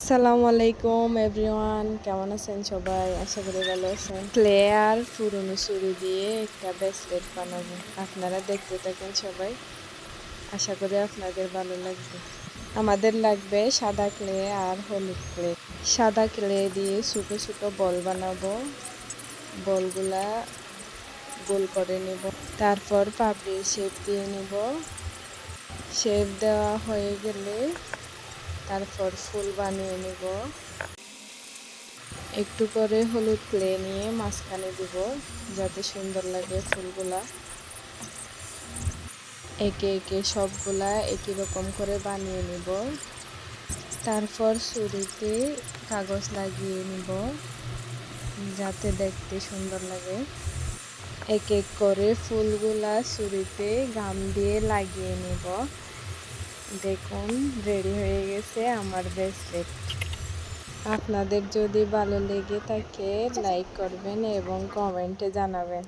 আসসালামু আলাইকুম এভরিওয়ান, কেমন আছেন সবাই? আশা করি ভালো আছেন। ক্লে আর পুরনো ছুরি দিয়ে একটা ব্রেসলেট বানাবো। আপনারা দেখতে থাকেন সবাই, আশা করি আপনাদের ভালো লাগবে। আমাদের লাগবে সাদা ক্লে আর হলুদ ক্লে। সাদা ক্লে দিয়ে ছোট ছোট বল বানাবো। বলগুলা গোল করে নিব, তারপর পাপড়ির শেপ দিয়ে নিব। শেপ দেওয়া হয়ে গেলে তারপর ফুল বানিয়ে নিব। একটু করে হলুদ ক্লে নিয়ে মাঝখানে দিব যাতে সুন্দর লাগে ফুলগুলা। একে একে সবগুলা একই রকম করে বানিয়ে নিব। তারপর ছুরিতে কাগজ লাগিয়ে নিব যাতে দেখতে সুন্দর লাগে। এক এক করে ফুলগুলা ছুরিতে গাম দিয়ে লাগিয়ে নিব। দেখুন, রেডি হয়ে গেছে আমার ব্রেসলেট। আপনাদের যদি ভালো লেগে থাকে লাইক করবেন এবং কমেন্টে জানাবেন।